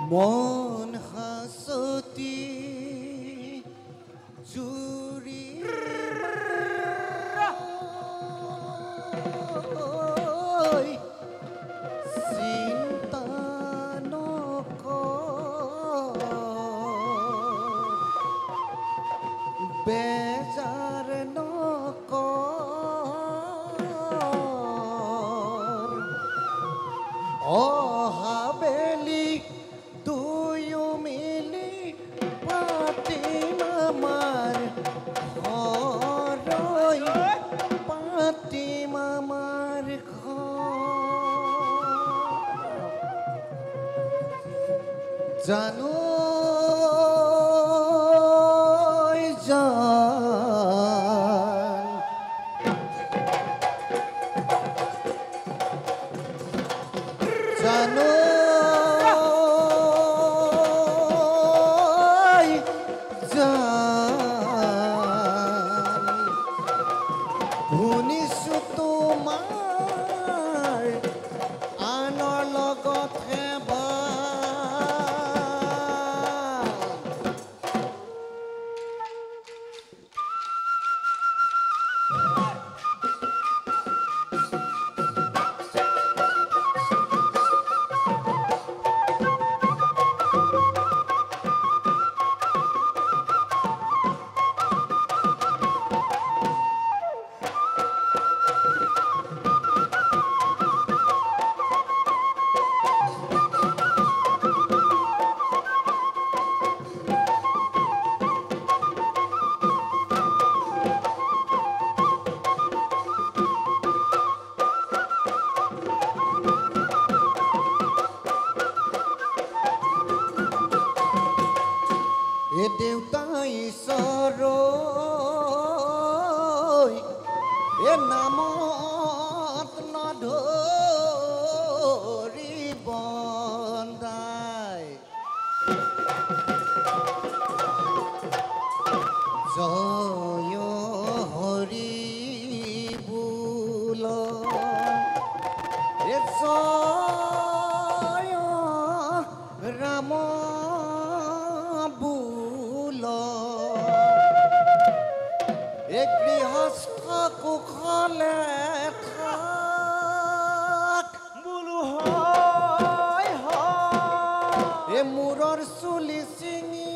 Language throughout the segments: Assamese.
মন হাসতি জুৰি চিন্তা নকৰ বেজাৰ নকৰ অহাবেলি দুয়ো মিলি পাতিম আমাৰ ঘৰৈ পাতিম আমাৰ ঘৰ জানো জানো শুনিছো তোমাৰ আনৰ লগতহে এ দেউতা ঈশ্বৰ এ নামত নধৰি বন্দাই জয় হৰি বোল এ জয় ৰাম গৃহস্থ কুশলে থাক বোলো হয় এ মূৰৰ চুলি চিঙি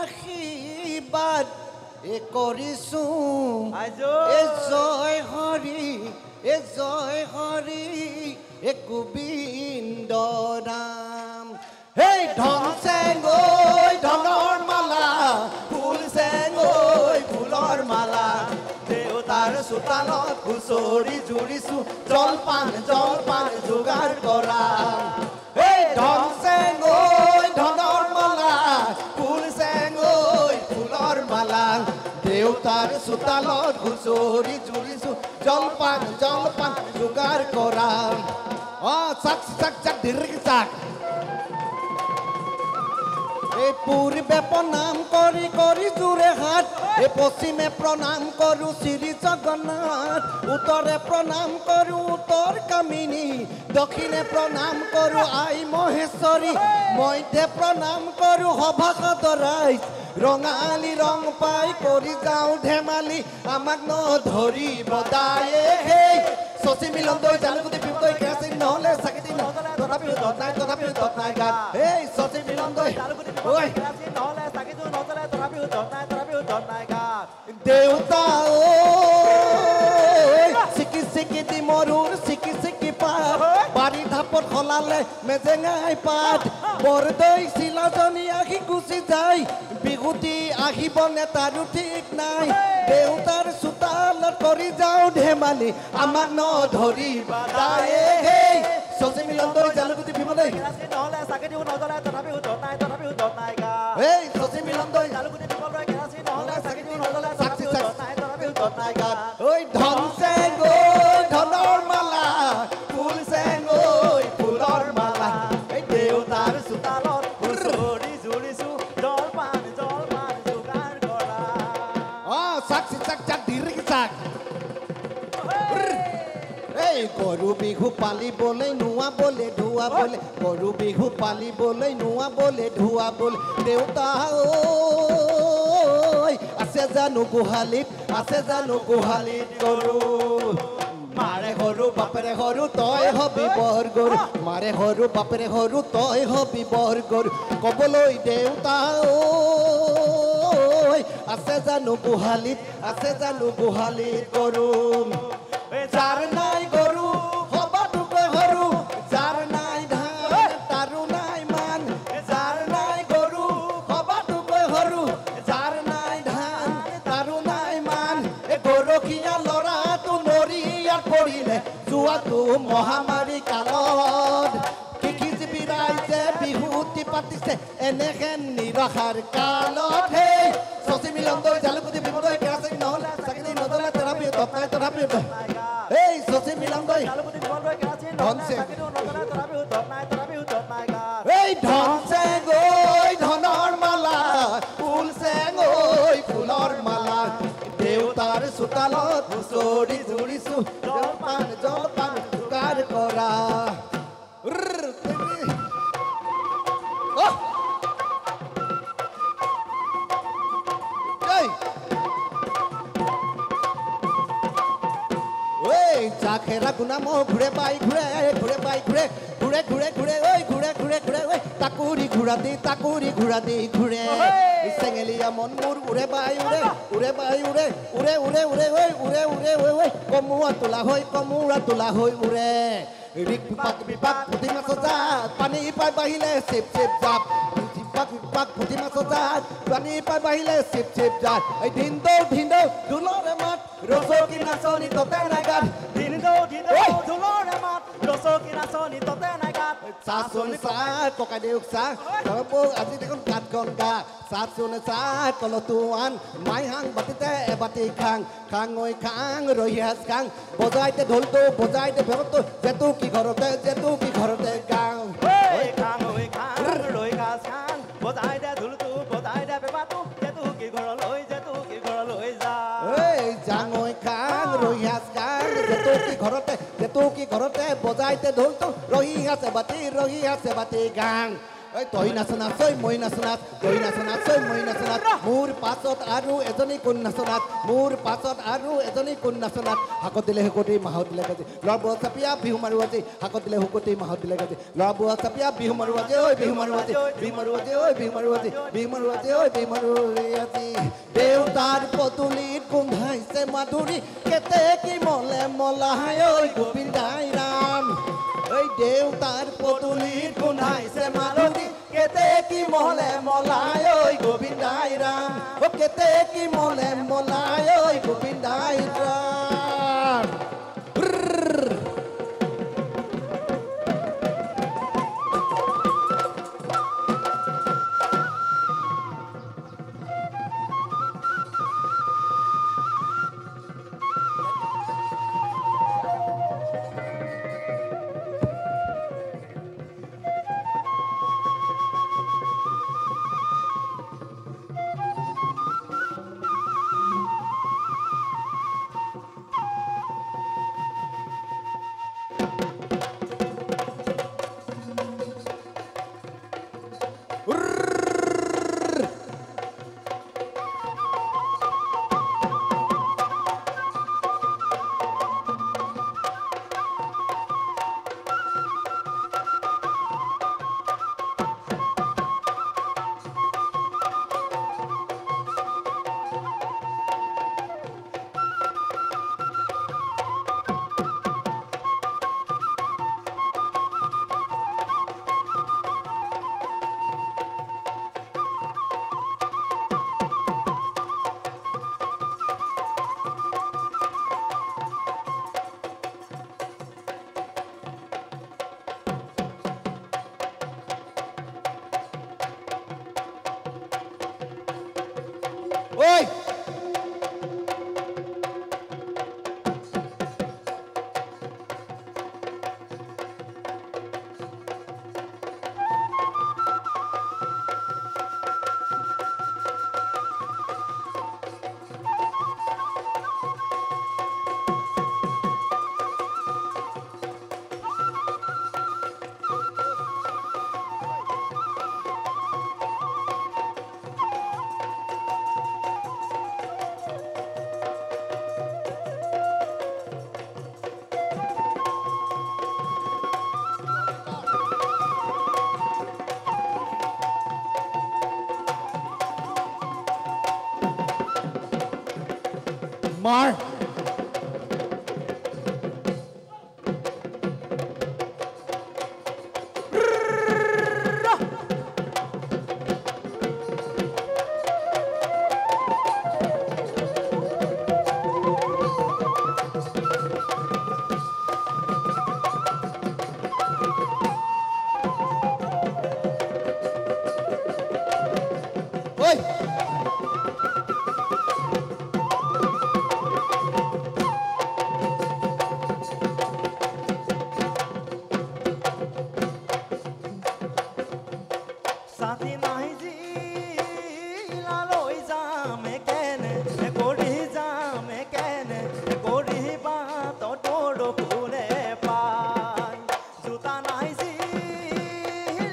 আশীৰ্বাদ এ কৰিছো এ জয় হৰি এ গোবিন্দ নাম হেই ধন চেংগৈ ধনৰ মালা ফুল চেংগৈ ফুলৰ মালা দেউতাৰ চোতালত হুঁচৰি জুৰিছো জলপান যোগাৰ কৰা এই ধন চেংগৈ ধনৰ মালা ফুল চেংগৈ ফুলৰ মালা দেউতাৰ চোতালত হুঁচৰি জুৰিছো জলপান যোগাৰ কৰা চাক চাক চাক ধীৰকে চাক এই পূৰ্বে প্ৰণাম কৰি কৰি জোৰে হাত এই পশ্চিমে প্ৰণাম কৰোঁ শ্ৰী জগন্নাথ উত্তৰে প্ৰণাম কৰোঁ উত্তৰ কামিনী দক্ষিণে প্ৰণাম কৰোঁ আই মহেশ্বৰী মধ্যে প্ৰণাম কৰোঁ সভাসদ ৰাইজ ৰঙালী ৰং পাই কৰি যাওঁ ধেমালি আমাক নধৰি বদায়ে হেই শশী মিলন দৈ জালুকুটি পিপতৈ কেৰাচিন নহ'লে চাকিতি নহ'লে তথাপিও দত নাই গাত এই শশী মিলন দৈ ঐ নহ'লে চাকিটো নজ্বলে তথাপিও দত নাই গাত দেউতা ঐ চিকি চিকি দি মৰুৰ চিকি চিকি পাৰ বাৰী ধাপত সলালে মেজেঙাই পাত বৰদৈ চিলাজনী আহি গুচি যায় বিহুতি আহিবনে তাৰো ঠিক নাই দেউতাৰ চোতালত কৰি যাওঁ ধেমালি আমাক নধৰিবা দায়ে হেই চচি মিলন দৈ জালুকুটি বিমলৈ নহ'লে চাকি দিও নজ্বলে তথাপিও দত নাই গা এই চচি মিলন দৈ জালুকুটি বিমলৈ কেৰাচিন নহ'লে চাকি দিও নজ্বলে তথাপিও দত নাই গা ঐ ধন চেংগৈ ধনৰ মালা ফুল চেংগৈ ফুলৰ মালা এই দেউতাৰ চোতালত হুঁচৰি জুৰিছো জলপান যোগাৰ কৰা চাক চাক দিৰিক চাক এই গৰু বিহু পালিবলৈ নোৱাবলৈ ধুৱাবলৈ গৰু বিহু পালিবলৈ নোৱাবলৈ ধুৱাবলৈ দেউতা ঐ আছে জানো গোহালিত গৰু মাৰে সৰু বাপেৰে সৰু তই হবি বৰ গৰু মাৰে সৰু বাপেৰে সৰু তই হবি বৰ গৰু ক'বলৈ দেউতা ঐ আছে জানো গোহালিত গৰু যাৰ নাই গৰু সবাতোকৈ সৰু যাৰ নাই ধান তাৰো নাই মান যাৰ নাই গৰু সবাতোকৈ সৰু যাৰ নাই ধান তাৰো নাই মান এই গৰখীয়া ল'ৰাটো নৰিয়াত পৰিলে যোৱাটো মহামাৰী কালত কৃষিজীৱী ৰাইজে বিহুতি পাতিছে এনেহেন নিৰাশাৰ কালত হেই চচি মিলন দৈ জালুকুটি বিমলৈ কেৰাচিন নহ'লে চাকি দি নজ্বলে তথাপিও এই চচি মিলন দৈ ধন চেংগৈ ধনৰ মালা ফুল চেংগৈ ফুলৰ মালা দেউতাৰ চোতালত হুঁচৰি জুৰিছো জলপান যোগাৰ কৰা খেৰা গুণা মহ ঘূৰে বাই ঘূৰে ঐ তাকুৰি ঘূৰা দি ঘূৰে চেঙেলীয়া মন মোৰ উৰে বাই উৰে কমুৰা তোলা হৈ উৰে ৰিক বিপাক পুঠি মাছ জাত পানী পাই বাঢ়িলে চিপ জাপ পুঠি মাছ জাত পানী পাই বাঢ়িলে চিপ জাত এই দিন দৌ ঢোলৰে মাত ৰচকি নাচনি ততে নাই গাত চাহ ককাই দেউক চাহ আজি দেখোন কাঠখন গা চাহ কলতো আন মাই হাং বাতিতে এবাতি খাং ৰহিয়াজ খাং বজাইতে ঢোলটো বজাইতে ভেৰতো যেতু কি ঘৰতে গাওঁ বজাইতে ঢোলটো বজাইতে বেবাটো যেতু কি ঘৰলৈ যা জাঙৈ খাং ৰহিয়াজ খাং যেতু কি ঘৰতে বজাইতে ঢোলটো ৰহি আছে বাতি গাং তই নাচ মই নাচ মোৰ পাছত আৰু এজনী কোন নাচনাত হাকত দিলে হুকতি মাহত দিলে গাজি ল'ৰা বুঢ়া চাপিয়া বিহু মাৰো আজি হাকত দিলে হুকতি মাহত দিলে গাজি ল'ৰা বুঢ়া চাপিয়া বিহু মাৰো আজি দেউতাৰ পদূলিত গোন্ধাইছে মাধুৰী কেতেকী মলে মলাই ঐ গোবিন দাই ৰাম এই দেউতাৰ পদূলিত গোন্ধাইছে মাধুৰী কেতেকী মলে মলাই ঐ গোবিন্দাই ৰাম কেতেকী মলে মলাই ঐ গোবিন্দাই ৰাম ঐ মাৰ ঐ সাথী নাই জি লালৈ যাম কেনে কৰি যাম কেনে কৰি বাট তোৰ ফুলে পাই জোতা নাই জি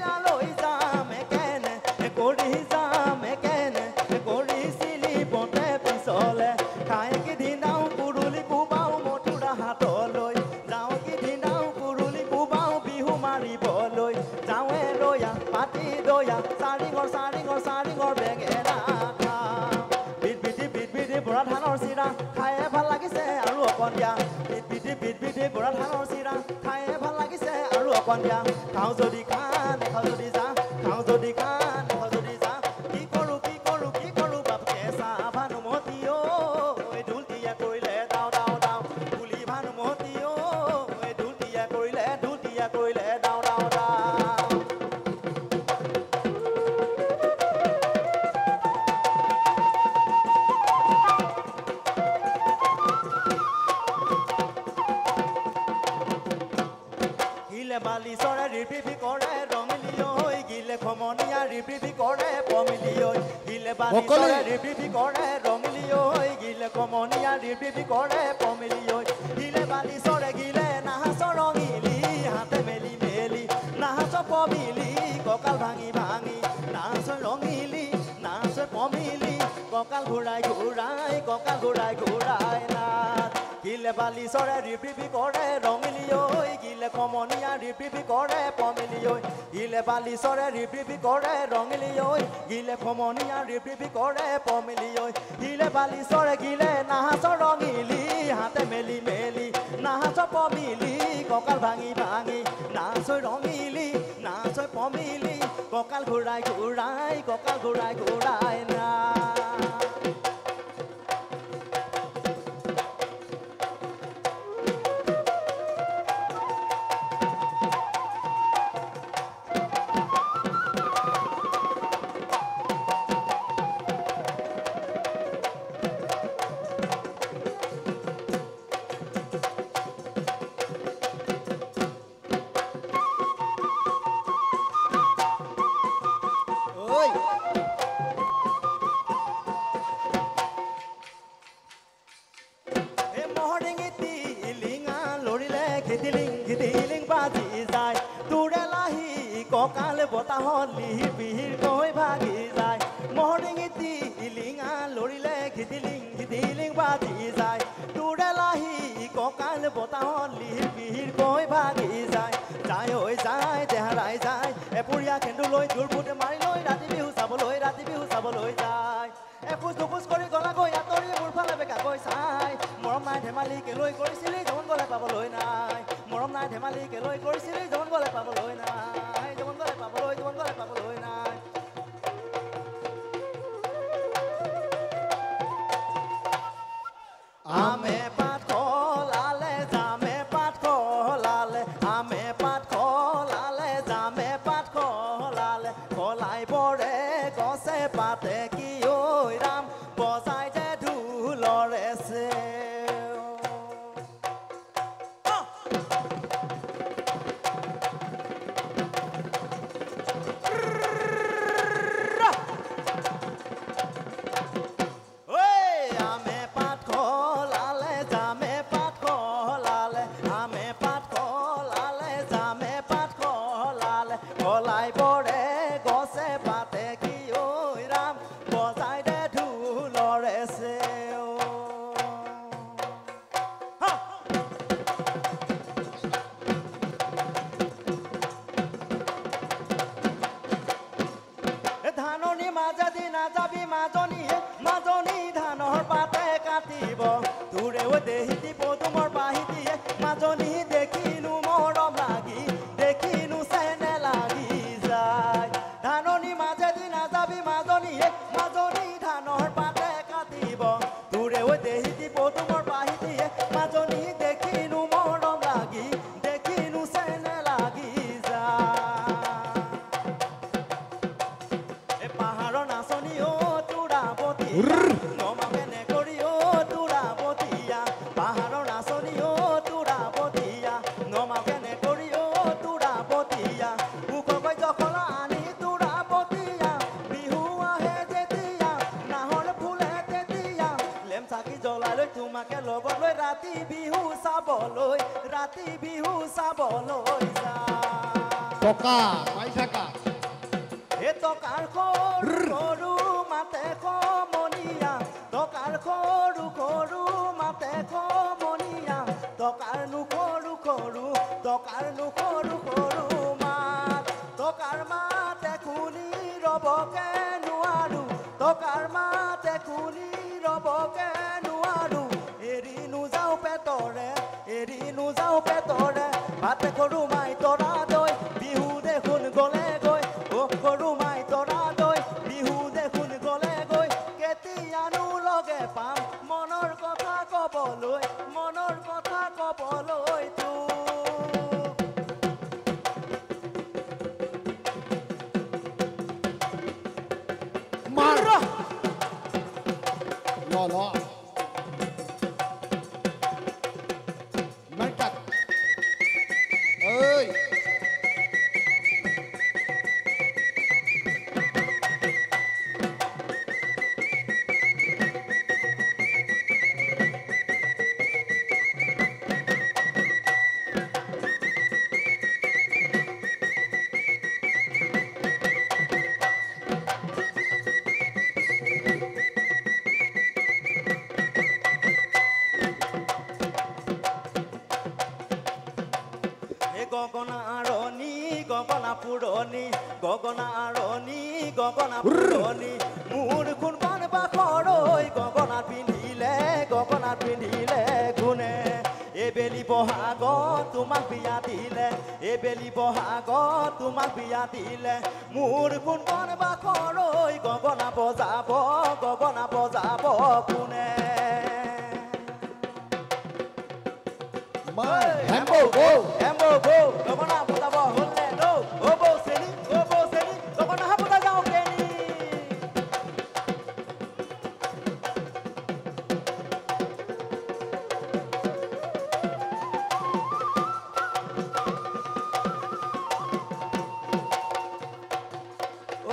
লালৈ যাম কেনে কৰি যাম কেনে কৰিছিলি বতে পিছলে খাই কিদিনাও কুৰুলি কোবাও মথুৰা হাতলৈ যাওঁ কিদিনাও কুৰুলি কোবাও বিহু মাৰিবলৈ যাওঁৱে ৰয়া পাতি দয়া চাৰিঙৰ বেঙেনা বিট বিটি বৰা ধানৰ চিৰা খায়ে ভাল লাগিছে আৰু অকণ দিয়া বিট বিটি বৰা ধানৰ চিৰা খায়ে ভাল লাগিছে আৰু অকণ দিয়া খাওঁ যদি খা নেখাওঁ যদি যা খাওঁ যদি খা নেখাওঁ যদি যা কি কৰোঁ বাপকে চাহ ভানুমতী ঐ ঢুলটিয়া কৰিলে দাও দাও দাও বুলি ভানুমতী ঐ ঢুলটিয়া কৰিলে দাও দাও দাও গিলে বালি চৰে ৰিপিপি কৰে ৰঙিলি ঐ গিলে খমনীয়া ৰিপিপি কৰে পমিলি ঐ গিলে বালি চৰে ৰিপিপি কৰে ৰঙিলি ঐ গিলে খমনীয়া ৰিপিপি কৰে পমিলি ঐ গিলে বালি চৰে গিলে নাহাচ ৰঙিলি হাতে মেলি মেলি নাহাচ পমিলি কঁকাল ভাঙি ভাঙি নাচ ৰঙিলি নাচ পমিলি কঁকাল ঘূৰাই নাচ গিলে বালি চৰে ৰিপিপি কৰে ৰঙিলি ঐ গিলে খমনীয়া ৰিপিপি কৰে পমিলি ঐ গিলে বালি চৰে ৰিপিপি কৰে ৰঙিলি ঐ গিলে খমনীয়া ৰিপিপি কৰে পমিলি ঐ গিলে বালি চৰে গিলে নাহাচ ৰঙিলি হাতে মেলি মেলি নাহাচ পমিলি কঁকাল ভাঙি ভাঙি নাচ ৰঙিলি নাচ পমিলি কঁকাল ঘূৰাই না ঐ মহৰিঙিতি লিঙা লৰিলে ঘিতিলিং বাজি যায় তোৰে লাহি কঁকাল বতাহত লিহিৰ কৈ ভাগি যায় মহৰিঙিতি লিঙা লৰিলে ঘিতিলিং বাজি যায় তোৰে লাহি কঁকাল বতাহত লিহিৰ কৈ ভাগি যায় যায় দেহাৰাই যায় এপুৰীয়া খেন্দুলৈ জোৰ ফুট মাৰি লৈ ৰাতি বিহু চাবলৈ যায় এখোজ দুখোজ কৰি গলাগৈ আঁতৰি মোৰ ফালে বেকাকৈ চাই মৰম নাই ধেমালি কেলৈ কৰিছিলি যমন গলে পাবলৈ নাই মৰম নাই ধেমালি কেলৈ কৰিছিলি যমন গলে পাবলৈ নাই যমন গলে পাবলৈ নাই আমে পাত খলালে জামে পাত খলালে আমে পাত খলালে জামে পাত খলালে খলাই বৰে গছে পাতে কি ঐ ৰাম বজ নাযাবি মাজনীয়ে মাজনী ধানৰ পাতে কাটিব তোৰে ঐ দেহিতি পদুমৰ বাহি দিয়ে মাজনী দেখিনো মৰম লাগি দেখিনো চেনে লাগি যায় ধাননি মাজেদি নাযাবি মাজনীয়ে মাজনী ধানৰ পাতে কাটিব তোৰে ঐ দেহিতি পদুমৰ বাহি দিয়ে মাজনী দেখিনো মৰম লাগি দেখিনো চেনে লাগি যায় এ পাহাৰৰ নাচনী অ তোৰাবতী নমাকেনে কৰি অ তোৰাবতীয়া পাহাৰৰ নাচনী অ তোৰাবতীয়া নমাকেনে কৰি অ তোৰাবতীয়া মুখকৈ জখলা আনি তোৰাবতীয়া বিহু আহে যেতিয়া নাহৰ ফুলে তেতিয়া লেম চাকি জ্বলাই লৈ তোমাকে লগত লৈ ৰাতি বিহু চাবলৈ যা টকা পাই থাকা এ টকাৰ সৰু সৰু মাতে সমনীয়া টকাৰ সৰু সৰু মাতে সমনীয়া টকাৰ নো সৰু সৰু মাত টকাৰ মাতে শুনি ৰবকে নোৱাৰো টকাৰ মাতে শুনি ৰবকে নোৱাৰো এৰি নোযাওঁ পেটৰে ভাতে সৰু মাই তৰা দৈ বিহু দেখোন গলে গৈ অ সৰু মাই তৰা দৈ বিহু দেখোন গলে গৈ কেতিয়ানো লগে পাম মনৰ কথা কবলৈ তোক মাৰ ল মাৰ্কাত ঐ গগনা পুৰণি মোৰ কোনখন বাখৰৈ গগনাত পিন্ধিলে গুণে এবেলি বহাগত তোমাক বিয়া দিলে মোৰ কোনখন বাখৰৈ গগনা বজাব কোনে হেম্বো বৌ গগনা বজাব হ'লে ন অ বৌ চেনি গগনা বজা যাওঁ কেনি ঐ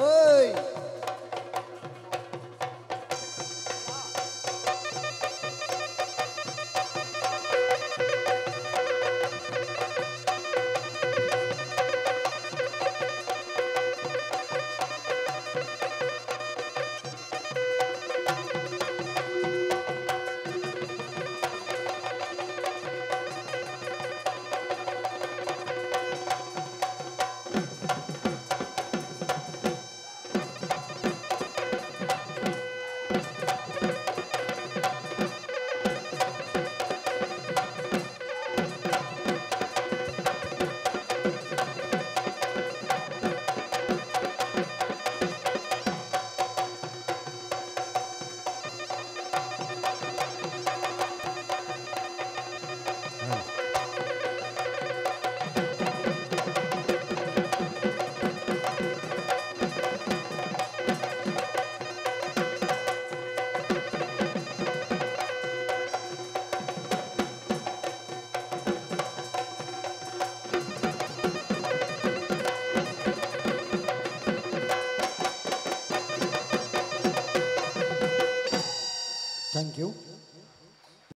থ্যাংক ইউ